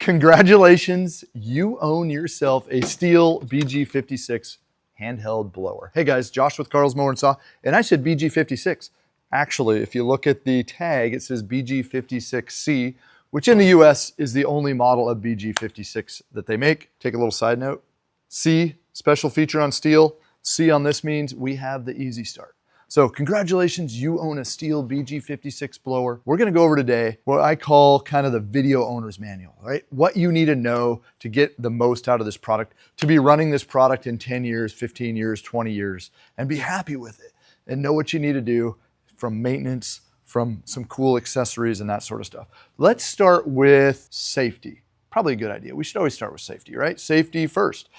Congratulations, you own yourself a STIHL BG 56 handheld blower. Hey guys, Josh with Carl's Mower and Saw, and I said BG 56. Actually, if you look at the tag, it says BG 56C, which in the US is the only model of BG 56 that they make. Take a little side note. C, special feature on STIHL. C on this means we have the easy start. So congratulations, you own a STIHL BG 56 blower. We're gonna go over today what I call kind of the video owner's manual, right? What you need to know to get the most out of this product, to be running this product in 10 years, 15 years, 20 years, and be happy with it, and know what you need to do from maintenance, from some cool accessories and that sort of stuff. Let's start with safety. Probably a good idea. We should always start with safety, right? Safety first.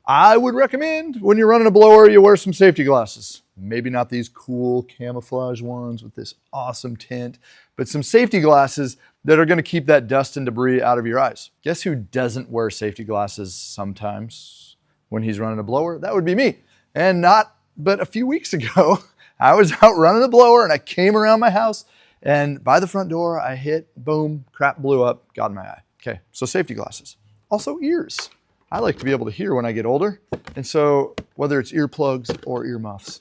I would recommend when you're running a blower, you wear some safety glasses. Maybe not these cool camouflage ones with this awesome tint, but some safety glasses that are gonna keep that dust and debris out of your eyes. Guess who doesn't wear safety glasses sometimes when he's running a blower? That would be me. And not but a few weeks ago, I was out running a blower and I came around my house and by the front door, I hit, boom, crap blew up, got in my eye. Okay, so safety glasses. Also ears. I like to be able to hear when I get older. And so whether it's earplugs or earmuffs,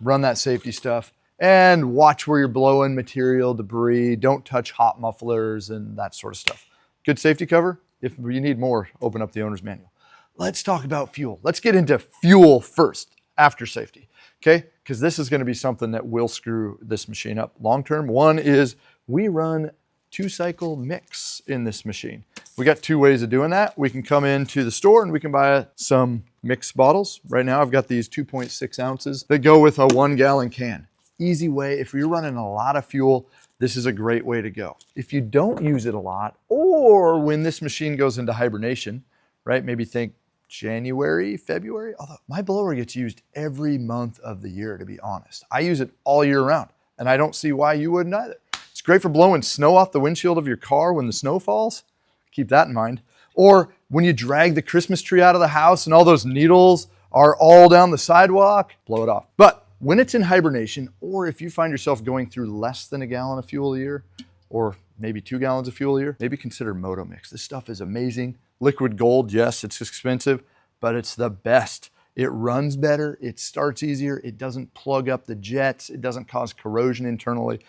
run that safety stuff and watch where you're blowing material, debris, don't touch hot mufflers and that sort of stuff. Good safety cover. If you need more, open up the owner's manual. Let's talk about fuel. Let's get into fuel first after safety, okay? Because this is gonna be something that will screw this machine up long-term. One is we run 2-cycle mix in this machine. We got 2 ways of doing that. We can come into the store and we can buy some mixed bottles. Right now I've got these 2.6 ounces that go with a 1-gallon can. Easy way, if you're running a lot of fuel, this is a great way to go. If you don't use it a lot, or when this machine goes into hibernation, right? Maybe think January, February, although my blower gets used every month of the year, to be honest. I use it all year round and I don't see why you wouldn't either. It's great for blowing snow off the windshield of your car when the snow falls. Keep that in mind. Or when you drag the Christmas tree out of the house and all those needles are all down the sidewalk, blow it off. But when it's in hibernation, or if you find yourself going through less than a gallon of fuel a year, or maybe 2 gallons of fuel a year, maybe consider Moto Mix. This stuff is amazing. Liquid gold, yes, it's expensive, but it's the best. It runs better, it starts easier, it doesn't plug up the jets, it doesn't cause corrosion internally.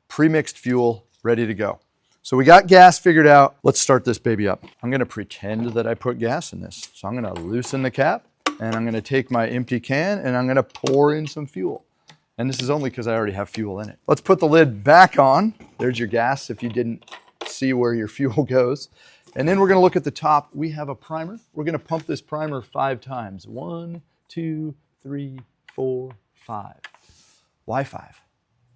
Pre-mixed fuel, ready to go. So we got gas figured out. Let's start this baby up. I'm gonna pretend that I put gas in this. So I'm gonna loosen the cap and I'm gonna take my empty can and I'm gonna pour in some fuel. And this is only because I already have fuel in it. Let's put the lid back on. There's your gas if you didn't see where your fuel goes. And then we're gonna look at the top. We have a primer. We're gonna pump this primer 5 times. 1, 2, 3, 4, 5. Why 5?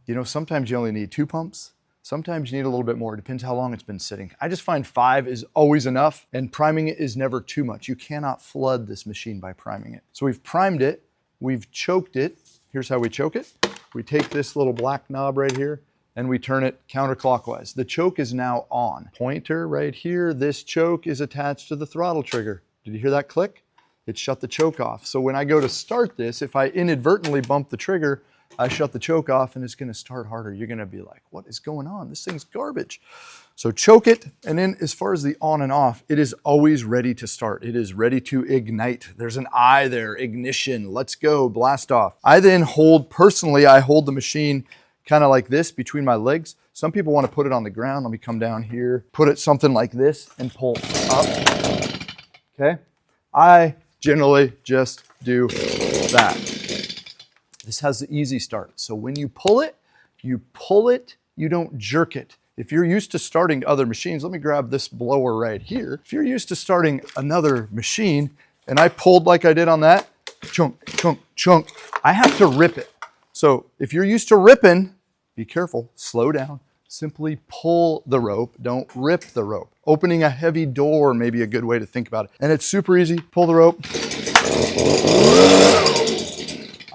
You know, sometimes you only need 2 pumps. Sometimes you need a little bit more. It depends how long it's been sitting. I just find 5 is always enough, and priming it is never too much. You cannot flood this machine by priming it. So we've primed it, we've choked it. Here's how we choke it. We take this little black knob right here and we turn it counterclockwise. The choke is now on. Pointer right here, this choke is attached to the throttle trigger. Did you hear that click? It shut the choke off. So when I go to start this, if I inadvertently bump the trigger, I shut the choke off and it's gonna start harder. You're gonna be like, what is going on? This thing's garbage. So choke it, and then as far as the on and off, it is always ready to start. It is ready to ignite. There's an I there, ignition, let's go, blast off. I then hold, personally, I hold the machine kind of like this between my legs. Some people want to put it on the ground. Let me come down here, put it something like this and pull up, okay? I generally just do that. This has the easy start. So when you pull it, you don't jerk it. If you're used to starting other machines, let me grab this blower right here. If you're used to starting another machine and I pulled like I did on that, chunk, chunk, chunk, I have to rip it. So if you're used to ripping, be careful, slow down. Simply pull the rope, don't rip the rope. Opening a heavy door may be a good way to think about it. And it's super easy, pull the rope.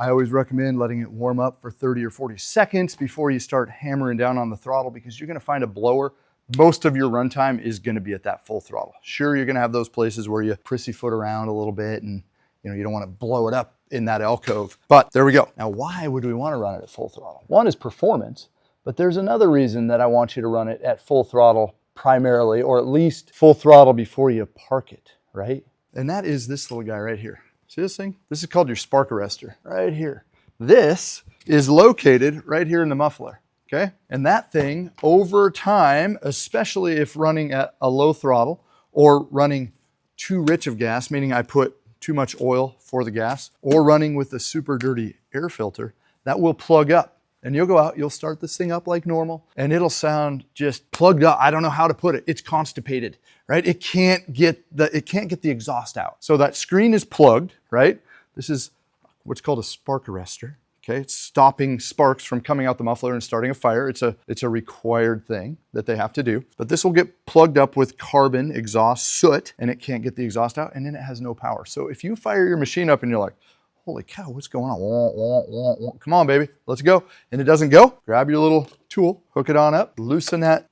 I always recommend letting it warm up for 30 or 40 seconds before you start hammering down on the throttle, because you're gonna find a blower, most of your runtime is gonna be at that full throttle. Sure, you're gonna have those places where you pussyfoot around a little bit and you don't wanna blow it up in that alcove, but there we go. Now, why would we wanna run it at full throttle? One is performance, but there's another reason that I want you to run it at full throttle primarily, or at least full throttle before you park it, right? And that is this little guy right here. See this thing? This is called your spark arrestor right here. This is located right here in the muffler, okay? And that thing over time, especially if running at a low throttle or running too rich of gas, meaning I put too much oil for the gas, or running with a super dirty air filter, that will plug up. And you'll go out, you'll start this thing up like normal, and it'll sound just plugged up. I don't know how to put it. It's constipated, right? It can't get the exhaust out. So that screen is plugged, right? This is what's called a spark arrestor. Okay, it's stopping sparks from coming out the muffler and starting a fire. It's a required thing that they have to do. But this will get plugged up with carbon exhaust soot, and it can't get the exhaust out, and then it has no power. So if you fire your machine up and you're like, holy cow, what's going on? Wah, wah, wah, wah. Come on, baby, let's go. And it doesn't go, grab your little tool, hook it on up, loosen that,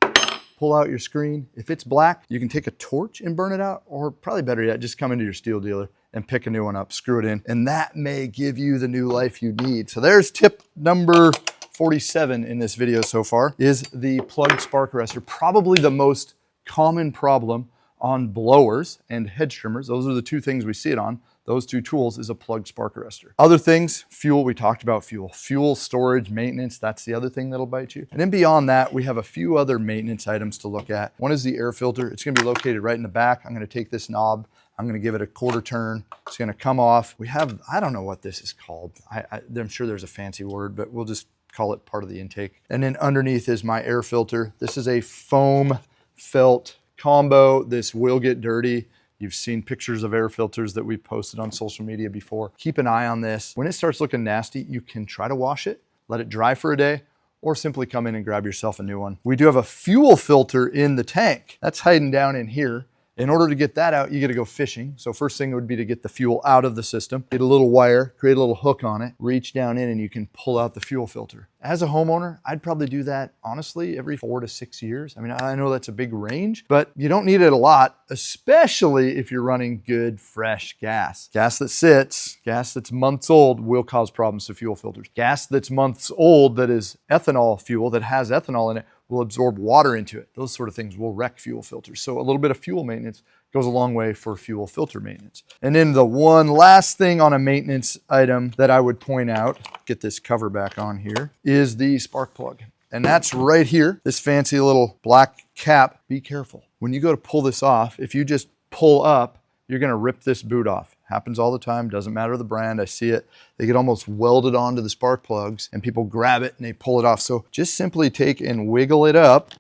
pull out your screen. If it's black, you can take a torch and burn it out, or probably better yet, just come into your STIHL dealer and pick a new one up, screw it in, and that may give you the new life you need. So there's tip number 47 in this video so far, is the plugged spark arrestor. Probably the most common problem on blowers and hedge trimmers. Those are the two things we see it on. Those two tools is a plugged spark arrestor. Other things, fuel, we talked about fuel. Fuel, storage, maintenance, that's the other thing that'll bite you. And then beyond that, we have a few other maintenance items to look at. One is the air filter. It's gonna be located right in the back. I'm gonna take this knob, I'm gonna give it a quarter turn. It's gonna come off. We have, I don't know what this is called. I'm sure there's a fancy word, but we'll just call it part of the intake. And then underneath is my air filter. This is a foam felt combo. This will get dirty. You've seen pictures of air filters that we've posted on social media before. Keep an eye on this. When it starts looking nasty, you can try to wash it, let it dry for a day, or simply come in and grab yourself a new one. We do have a fuel filter in the tank. That's hiding down in here. In order to get that out, you got to go fishing. So first thing would be to get the fuel out of the system, get a little wire, create a little hook on it, reach down in, and you can pull out the fuel filter. As a homeowner, I'd probably do that, honestly, every 4 to 6 years. I mean, I know that's a big range, but you don't need it a lot, especially if you're running good, fresh gas. Gas that sits, gas that's months old will cause problems to fuel filters. Gas that's months old that is ethanol fuel, that has ethanol in it, will absorb water into it. Those sort of things will wreck fuel filters. So a little bit of fuel maintenance goes a long way for fuel filter maintenance. And then the one last thing on a maintenance item that I would point out, get this cover back on here, is the spark plug. And that's right here, this fancy little black cap. Be careful. When you go to pull this off, if you just pull up, you're gonna rip this boot off. Happens all the time, doesn't matter the brand, I see it. They get almost welded onto the spark plugs and people grab it and they pull it off. So just simply take and wiggle it up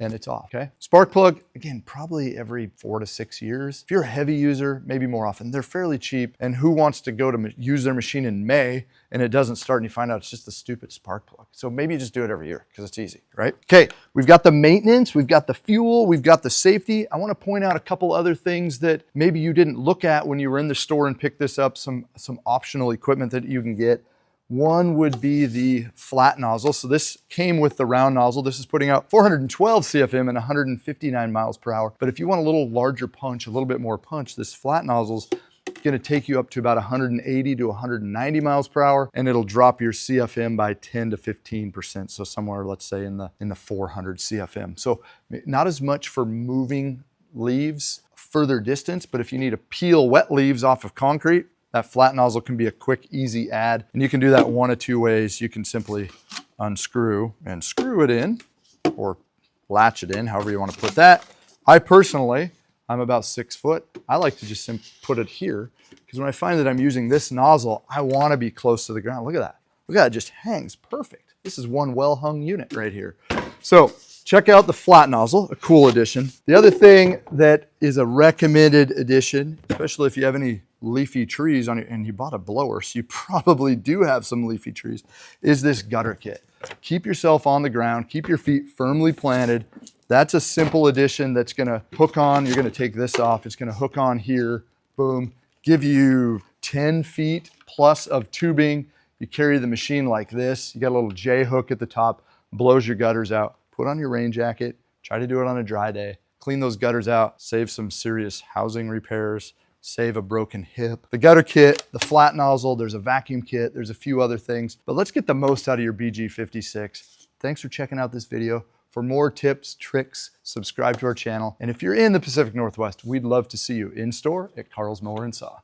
and it's off, okay? Spark plug, again, probably every 4 to 6 years. If you're a heavy user, maybe more often. They're fairly cheap, and who wants to go to use their machine in May and it doesn't start and you find out it's just a stupid spark plug. So maybe you just do it every year because it's easy, right? Okay, we've got the maintenance, we've got the fuel, we've got the safety. I wanna point out a couple other things that maybe you didn't look at when you were in the store and picked this up, some optional equipment that you can get. One would be the flat nozzle. So this came with the round nozzle. This is putting out 412 CFM and 159 miles per hour. But if you want a little larger punch, a little bit more punch, this flat nozzle's gonna take you up to about 180 to 190 miles per hour, and it'll drop your CFM by 10 to 15%. So somewhere, let's say in the 400 CFM. So not as much for moving leaves further distance, but if you need to peel wet leaves off of concrete, that flat nozzle can be a quick, easy add. And you can do that one of two ways. You can simply unscrew and screw it in, or latch it in, however you want to put that. I personally, I'm about 6 foot. I like to just put it here, because when I find that I'm using this nozzle, I want to be close to the ground. Look at that. Look at that, it just hangs perfect. This is one well-hung unit right here. So check out the flat nozzle, a cool addition. The other thing that is a recommended addition, especially if you have any leafy trees on it, and you bought a blower, so you probably do have some leafy trees, is this gutter kit. Keep yourself on the ground, keep your feet firmly planted. That's a simple addition that's gonna hook on. You're gonna take this off, it's gonna hook on here, boom, give you 10 feet plus of tubing. You carry the machine like this, you got a little J hook at the top, blows your gutters out. Put on your rain jacket, try to do it on a dry day, clean those gutters out, save some serious housing repairs, save a broken hip. The gutter kit, the flat nozzle, there's a vacuum kit, there's a few other things, but let's get the most out of your BG56. Thanks for checking out this video. For more tips, tricks, subscribe to our channel. And if you're in the Pacific Northwest, we'd love to see you in store at Carl's Mower and Saw.